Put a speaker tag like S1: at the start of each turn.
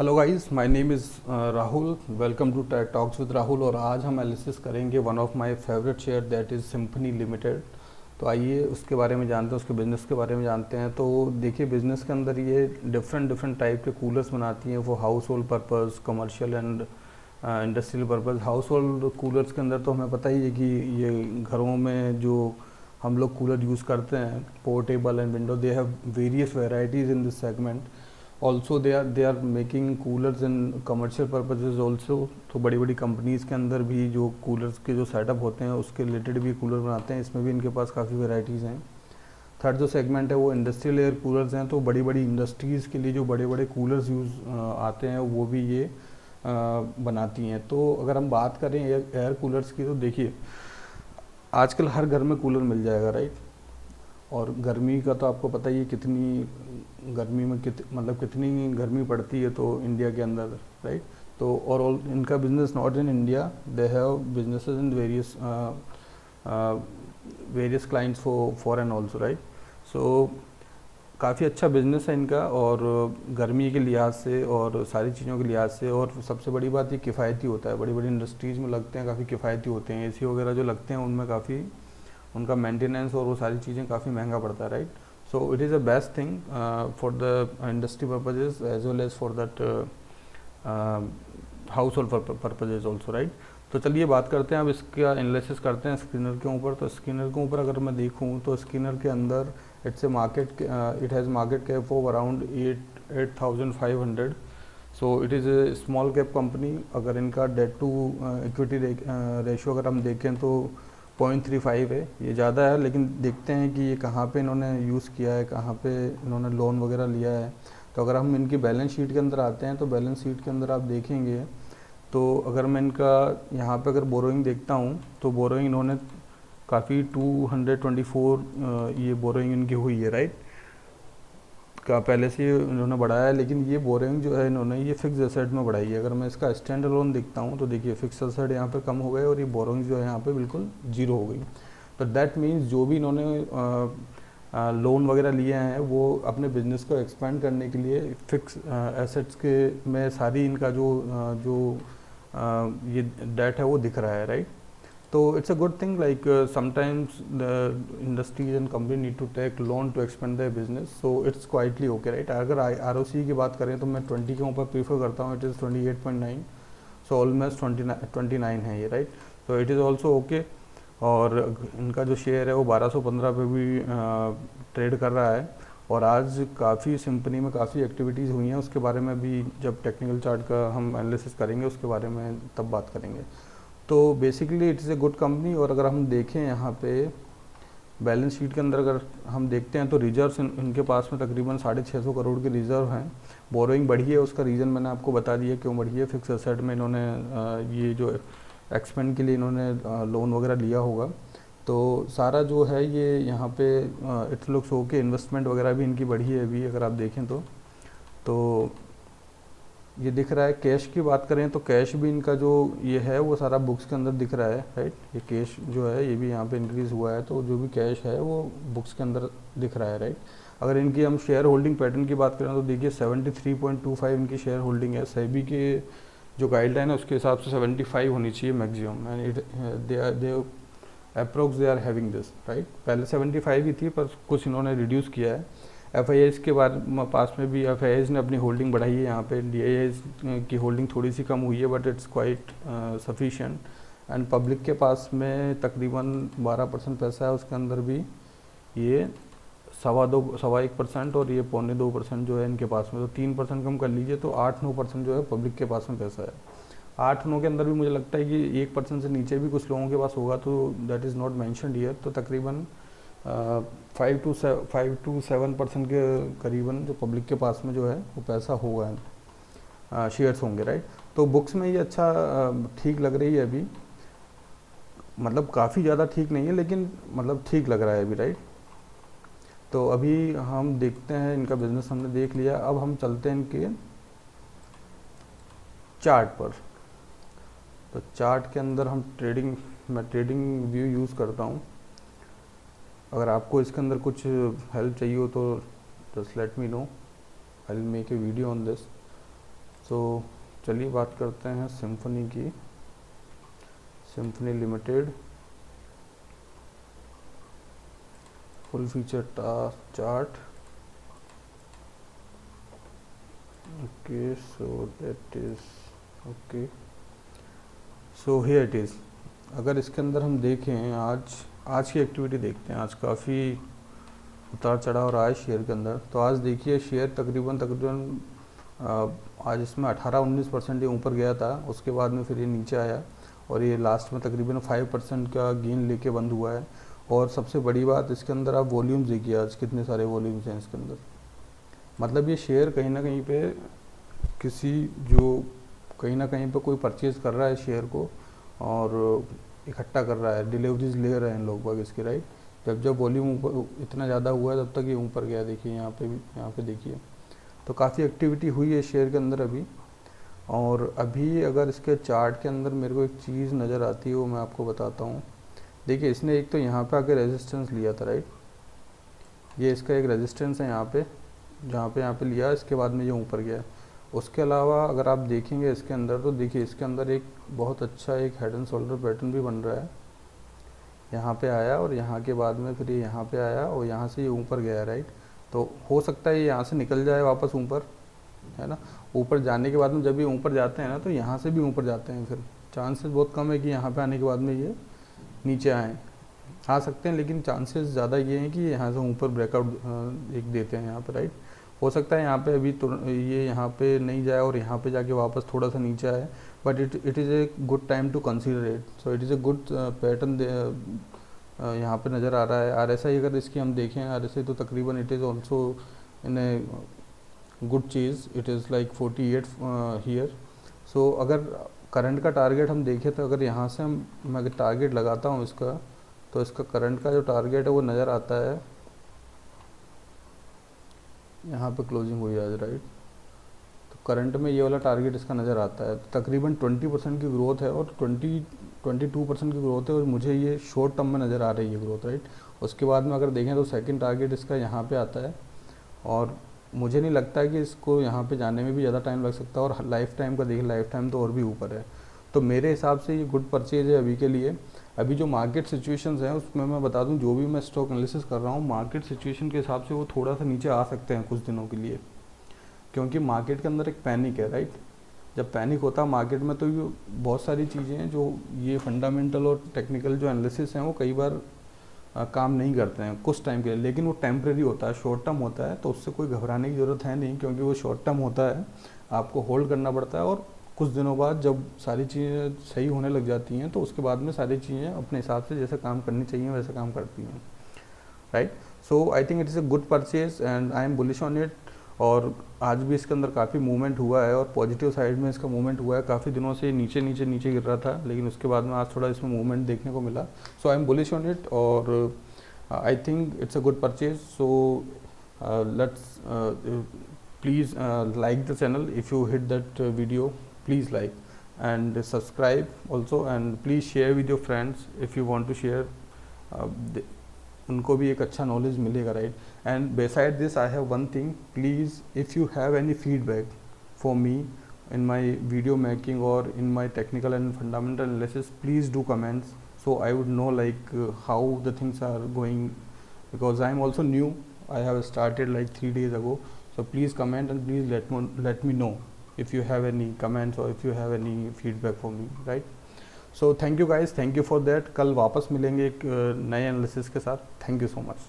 S1: Hello guys, my name is Rahul. Welcome to Tech Talks with Rahul. और आज हम analysis करेंगे one of my favourite share that is Symphony Limited. तो आइए उसके बारे में जानते हैं, उसके बिज़नेस के बारे में जानते हैं। तो देखिए, बिज़नेस के अंदर ये डिफरेंट टाइप के कूलर्स बनाती हैं, वो house hold purpose, commercial and industrial purpose. House hold coolers के अंदर तो हमें पता ही है कि ये घरों में जो हम लोग कूलर यूज़ करते हैं, portable and window, they have various varieties in this segment. Also they are making coolers in commercial purposes also. तो बड़ी बड़ी कंपनीज़ के अंदर भी जो कूलर्स के जो सेटअप होते हैं उसके रिलेटेड भी कूलर बनाते हैं। इसमें भी इनके पास काफ़ी वेराइटीज़ हैं। थर्ड जो सेगमेंट है वो इंडस्ट्रियल एयर कूलर्स हैं। तो बड़ी बड़ी इंडस्ट्रीज़ के लिए जो बड़े बड़े कूलर्स यूज़ आते हैं वो भी ये बनाती हैं। तो अगर हम बात करें एयर कूलर्स की, तो देखिए आजकल हर घर में कूलर मिल जाएगा, राइट। और गर्मी का तो आपको पता ही है कितनी गर्मी में कितनी गर्मी पड़ती है तो इंडिया के अंदर, राइट। तो और इनका business not in India, they have businesses in various clients foreign also, right. So काफ़ी अच्छा बिजनेस है इनका, और गर्मी के लिहाज से और सारी चीज़ों के लिहाज से। और सबसे बड़ी बात ये किफ़ायती होता है। बड़ी बड़ी इंडस्ट्रीज़ में लगते हैं, काफ़ी किफ़ायती होते हैं। एसी वगैरह जो लगते हैं उनमें काफ़ी उनका मेंटेनेंस और वो सारी चीज़ें काफ़ी महंगा पड़ता है, right. So it is a best thing for the industry purposes as well as for that household purposes also, right. तो चलिए बात करते हैं, अब इसका एनालिसिस करते हैं स्किनर के ऊपर। तो स्किनर के ऊपर अगर मैं देखूँ तो स्किनर के अंदर it has market cap of around 8,500। So it is A small cap company. अगर इनका डेट टू इक्विटी रेशियो अगर हम देखें तो 0.35 है। ये ज़्यादा है, लेकिन देखते हैं कि ये कहाँ पे इन्होंने यूज़ किया है, कहाँ पे इन्होंने लोन वगैरह लिया है। तो अगर हम इनकी बैलेंस शीट के अंदर आते हैं तो बैलेंस शीट के अंदर आप देखेंगे तो अगर मैं इनका यहाँ पे अगर बोरोइंग देखता हूँ तो बोरोइंग इन्होंने काफ़ी 224 ये बोरोइंग इनकी हुई है, राइट। का पहले से इन्होंने बढ़ाया है, लेकिन ये बोरिंग जो है इन्होंने ये फिक्स एसेट में बढ़ाई है। अगर मैं इसका स्टैंड अलोन देखता हूँ तो देखिए फिक्स एसेट यहाँ पे कम हो गए और ये बोरिंग जो है यहाँ पे बिल्कुल जीरो हो गई। तो दैट मीन्स जो भी इन्होंने लोन वगैरह लिए हैं वो अपने बिजनेस को एक्सपेंड करने के लिए फिक्स एसेट्स के में सारी इनका जो ये डेट है वो दिख रहा है, राइट। तो it's a good thing, like sometimes the industries and company need to take loan to expand their business, so it's quietly okay, right. अगर ROC की बात करें तो मैं 20 के ऊपर प्रीफर करता हूँ। इट इज़ 28.9, सो ऑलमोस्ट 29 है ये, right. So it is also okay. और इनका जो शेयर है वो 1215 पे भी ट्रेड कर रहा है। और आज काफ़ी सिम्पनी में काफ़ी एक्टिविटीज़ हुई हैं, उसके बारे में भी जब टेक्निकल चार्ट का हम एनालिसिस करेंगे उसके बारे में तब बात करेंगे। तो basically it is a good company. और अगर हम देखें यहाँ पे बैलेंस शीट के अंदर अगर हम देखते हैं तो रिजर्व्स इनके पास में तकरीबन 650 करोड़ के रिजर्व हैं। बोरोइंग बढ़ी है, उसका रीज़न मैंने आपको बता दिया क्यों बढ़ी है। फिक्स एसेट में इन्होंने ये जो एक्सपेंड के लिए इन्होंने लोन वगैरह लिया होगा। तो सारा जो है ये यहाँ पे इट्स लुक्स ओके। इन्वेस्टमेंट वगैरह भी इनकी बढ़ी है अभी अगर आप देखें तो ये दिख रहा है। कैश की बात करें तो कैश भी इनका जो ये है वो सारा बुक्स के अंदर दिख रहा है, राइट। ये कैश जो है ये भी यहाँ पे इंक्रीज़ हुआ है, तो जो भी कैश है वो बुक्स के अंदर दिख रहा है, राइट। अगर इनकी हम शेयर होल्डिंग पैटर्न की बात करें तो देखिए 73.25 इनकी शेयर होल्डिंग है। सेबी के जो गाइडलाइन है उसके हिसाब से 75 होनी चाहिए maximum, and they approx they are having this, right. पहले 75 ही थी पर कुछ इन्होंने रिड्यूस किया है। FIIs के पास में भी FIIs ने अपनी होल्डिंग बढ़ाई है। यहाँ पे DIIs की होल्डिंग थोड़ी सी कम हुई है, but it's quite sufficient. And public के पास में तकरीबन 12% पैसा है, उसके अंदर भी ये 1.25% और ये 2.25% जो है इनके पास में। तो 3% कम कर लीजिए तो 8-9% जो है पब्लिक के पास में पैसा है। 8-9 के अंदर भी मुझे लगता है कि 1% से नीचे भी कुछ लोगों के पास होगा, तो that is not mentioned here. तो तकरीबन 5-7% के करीबन जो पब्लिक के पास में जो है वो पैसा होगा, शेयर्स होंगे, राइट। तो बुक्स में ये अच्छा ठीक लग रही है अभी, मतलब काफ़ी ज़्यादा ठीक नहीं है लेकिन मतलब ठीक लग रहा है अभी, राइट। तो अभी हम देखते हैं इनका बिजनेस हमने देख लिया, अब हम चलते हैं इनके चार्ट पर। तो चार्ट के अंदर मैं ट्रेडिंग व्यू यूज़ करता हूँ। अगर आपको इसके अंदर कुछ हेल्प चाहिए हो तो just let me know, I will make a video on this. तो चलिए बात करते हैं सिम्फनी की। Symphony limited full feature chart. Okay, so that is okay, so here it is. अगर इसके अंदर हम देखें, आज की एक्टिविटी देखते हैं। आज काफ़ी उतार चढ़ाव रहा है शेयर के अंदर। तो आज देखिए शेयर तकरीबन आज इसमें 18-19% ये ऊपर गया था, उसके बाद में फिर ये नीचे आया और ये लास्ट में तकरीबन 5% का गेन लेके बंद हुआ है। और सबसे बड़ी बात इसके अंदर आप वॉल्यूम्स देखिए, आज कितने सारे वॉल्यूम्स हैं इसके अंदर। मतलब ये शेयर कहीं ना कहीं पे कहीं ना कहीं पे कोई परचेज़ कर रहा है शेयर को और इकट्ठा कर रहा है, डिलीवरीज ले रहे हैं लोग बाग इसके, राइट। जब वॉल्यूम ऊपर इतना ज़्यादा हुआ है तब तक ये ऊपर गया। देखिए यहाँ पे देखिए, तो काफ़ी एक्टिविटी हुई है शेयर के अंदर अभी। और अभी अगर इसके चार्ट के अंदर मेरे को एक चीज़ नज़र आती है, वो मैं आपको बताता हूँ। देखिए इसने एक तो यहाँ पे आके रेजिस्टेंस लिया था, राइट। ये इसका एक रेजिस्टेंस है यहाँ पे, यहाँ पे लिया, इसके बाद में ये ऊपर गया। उसके अलावा अगर आप देखेंगे इसके अंदर, तो देखिए इसके अंदर एक बहुत अच्छा एक हेड एंड शोल्डर पैटर्न भी बन रहा है। यहाँ पे आया और यहाँ के बाद में फिर ये यहाँ पे आया और यहाँ से ये ऊपर गया, राइट। तो हो सकता है ये यहाँ से निकल जाए वापस ऊपर, है ना। ऊपर जाने के बाद में जब ये ऊपर जाते हैं ना, तो यहाँ से भी ऊपर जाते हैं। फिर चांसेस बहुत कम है कि यहाँ पे आने के बाद में ये नीचे आ सकते हैं, लेकिन चांसेस ज़्यादा ये हैं कि यहाँ से ऊपर ब्रेकआउट एक देते हैं यहाँ पे, राइट। हो सकता है यहाँ पे अभी तो ये यहाँ पे नहीं जाए और यहाँ पे जाके वापस थोड़ा सा नीचे आए, but it is a good time to consider it. So it is a good pattern यहाँ पे नज़र आ रहा है। RSI अगर इसकी हम देखें, RSI तो तकरीबन it is also in a good चीज़, it is like 48 here. So अगर करंट का टारगेट हम देखें, तो अगर यहाँ से मैं अगर टारगेट लगाता हूँ इसका, तो इसका करंट का जो टारगेट है वो नज़र आता है, यहाँ पे क्लोजिंग हुई आज, राइट। तो करंट में ये वाला टारगेट इसका नज़र आता है। तकरीबन 20% की ग्रोथ है और 22% की ग्रोथ है, और मुझे ये शॉर्ट टर्म में नज़र आ रही है ग्रोथ, राइट। उसके बाद में अगर देखें तो सेकंड टारगेट इसका यहाँ पे आता है, और मुझे नहीं लगता है कि इसको यहाँ पे जाने में भी ज़्यादा टाइम लग सकता है। और लाइफ टाइम का देखें, लाइफ टाइम तो और भी ऊपर है। तो मेरे हिसाब से ये गुड परचेज है अभी के लिए। अभी जो मार्केट सिचुएशंस हैं उसमें मैं बता दूं, जो भी मैं स्टॉक एनालिसिस कर रहा हूँ, मार्केट सिचुएशन के हिसाब से वो थोड़ा सा नीचे आ सकते हैं कुछ दिनों के लिए, क्योंकि मार्केट के अंदर एक पैनिक है, राइट। जब पैनिक होता है मार्केट में, तो ये बहुत सारी चीज़ें हैं जो ये फंडामेंटल और टेक्निकल जो एनालिसिस हैं वो कई बार काम नहीं करते हैं कुछ टाइम के लिए, लेकिन वो टेम्प्रेरी होता है, शॉर्ट टर्म होता है। तो उससे कोई घबराने की ज़रूरत है नहीं, क्योंकि वो शॉर्ट टर्म होता है, आपको होल्ड करना पड़ता है। और कुछ दिनों बाद जब सारी चीज़ें सही होने लग जाती हैं, तो उसके बाद में सारी चीज़ें अपने हिसाब से जैसे काम करनी चाहिए वैसे काम करती हैं, right. So I think it is a good purchase and I am bullish on it. और आज भी इसके अंदर काफ़ी मूवमेंट हुआ है, और पॉजिटिव साइड में इसका मूवमेंट हुआ है। काफ़ी दिनों से नीचे गिर रहा था, लेकिन उसके बाद में आज थोड़ा इसमें मूवमेंट देखने को मिला। So I am bullish on it, और I think it's a good purchase. So let's please like the channel. If you hit that video, please like and subscribe also, and please share with your friends if you want to share. उनको भी एक अच्छा knowledge मिलेगा, right. And beside this I have one thing, please if you have any feedback for me in my video making or in my technical and fundamental analysis, please do comments, so I would know like how the things are going, because I am also new. I have started like 3 days ago. So please comment and please let me know if you have any comments or if you have any feedback for me, right? So thank you guys, thank you for that. कल वापस मिलेंगे एक नए analysis के साथ. Thank you so much.